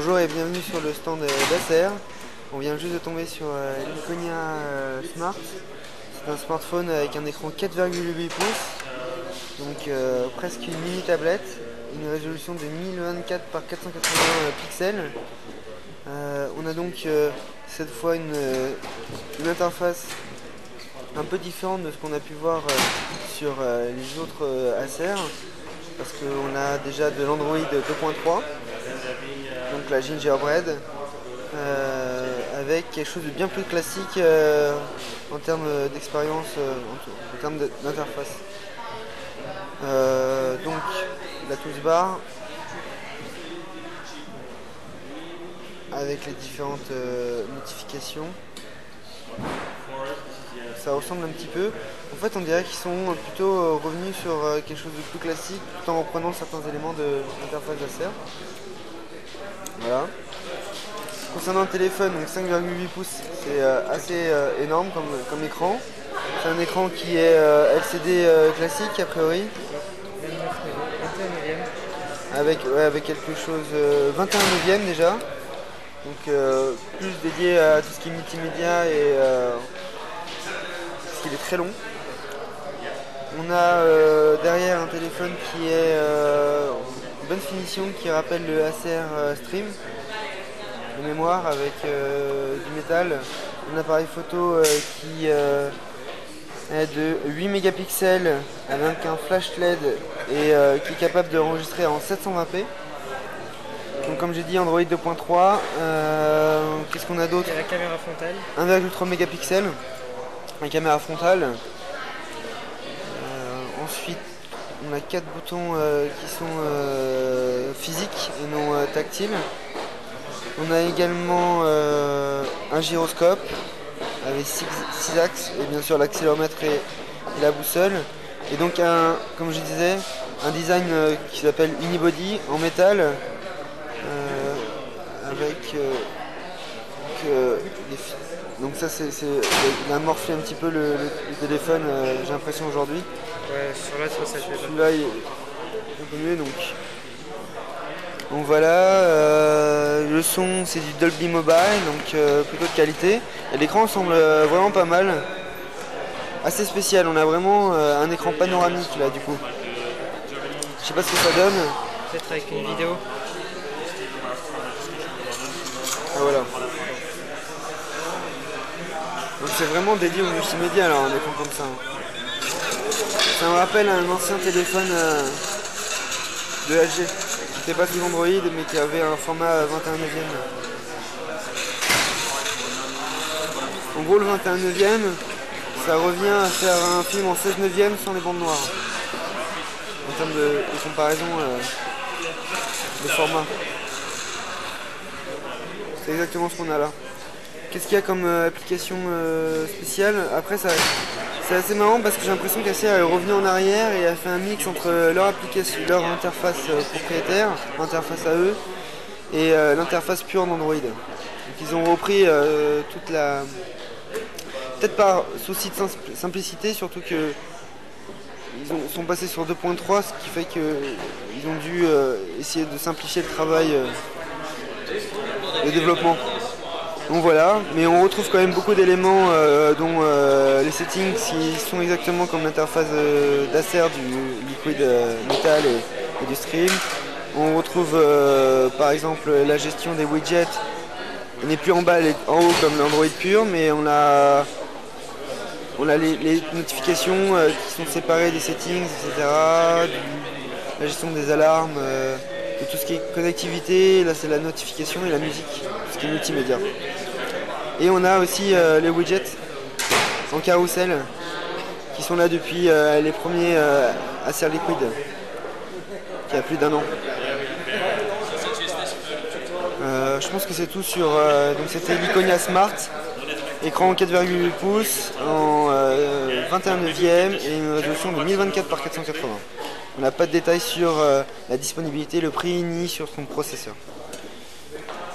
Bonjour et bienvenue sur le stand d'Acer. On vient juste de tomber sur l'Iconia Smart. C'est un smartphone avec un écran 4,8 pouces, donc presque une mini tablette, une résolution de 1024 par 480 pixels. On a donc cette fois une interface un peu différente de ce qu'on a pu voir sur les autres Acer, parce qu'on a déjà de l'Android 2.3, donc la Gingerbread, avec quelque chose de bien plus classique en termes d'expérience, en termes d'interface. Donc la toolbar avec les différentes notifications. Ça ressemble un petit peu. En fait, on dirait qu'ils sont plutôt revenus sur quelque chose de plus classique tout en reprenant certains éléments de l'interface d'Acer. Voilà. Concernant le téléphone, donc 5,8 pouces, c'est assez énorme comme écran. C'est un écran qui est LCD classique a priori. 21 avec quelque chose 21 neuvième déjà. Donc plus dédié à tout ce qui est multimédia et parce qu'il est très long. On a derrière un téléphone qui est bonne finition, qui rappelle le Acer Stream de mémoire, avec du métal. Un appareil photo qui est de 8 mégapixels avec un flash LED et qui est capable de enregistrer en 720p. Donc comme j'ai dit, Android 2.3. Qu'est-ce qu'on a d'autre? La caméra frontale. 1,3 mégapixels, la caméra frontale. Ensuite, on a 4 boutons qui sont physiques et non tactiles. On a également un gyroscope avec 6 axes et bien sûr l'accéléromètre et la boussole. Et donc, comme je disais, un design qui s'appelle Unibody en métal avec donc ça il a morflé un petit peu le téléphone, j'ai l'impression aujourd'hui. Ouais, sur l'autre ça fait celui-là il est un peu mieux donc voilà. Le son c'est du Dolby Mobile, donc plutôt de qualité, et l'écran semble vraiment pas mal, assez spécial. On a vraiment un écran panoramique là du coup. Je sais pas ce que ça donne. Peut-être avec une vidéo. Ah voilà. Donc c'est vraiment dédié au multimédia alors un écran comme ça. Ça me rappelle un ancien téléphone de LG, qui n'était pas sous Android mais qui avait un format 21 neuvième. En gros le 21 neuvième, ça revient à faire un film en 16 neuvième sans les bandes noires. En termes de comparaison de format. C'est exactement ce qu'on a là. Qu'est-ce qu'il y a comme application spéciale? Après, c'est assez marrant parce que j'ai l'impression qu'Acer est revenu en arrière et a fait un mix entre leur application, leur interface propriétaire, interface à eux, et l'interface pure d'Android. Donc ils ont repris toute la... Peut-être par souci de simplicité, surtout que ils sont passés sur 2.3, ce qui fait qu'ils ont dû essayer de simplifier le travail de développement. Donc voilà, mais on retrouve quand même beaucoup d'éléments dont les settings qui sont exactement comme l'interface d'Acer du Liquid Metal et du Stream. On retrouve par exemple la gestion des widgets. On n'est plus en bas, elle est en haut comme l'Android pur, mais on a les notifications qui sont séparées des settings, etc. La gestion des alarmes, de tout ce qui est connectivité. Là c'est la notification et la musique, tout ce qui est multimédia. Et on a aussi les widgets en carrousel qui sont là depuis les premiers Acer Liquid, qui a plus d'1 an. Je pense que c'est tout sur... donc c'était l'Iconia Smart, écran 4,8 pouces en 21 neuvième et une résolution de 1024 par 480. On n'a pas de détails sur la disponibilité, le prix, ni sur son processeur.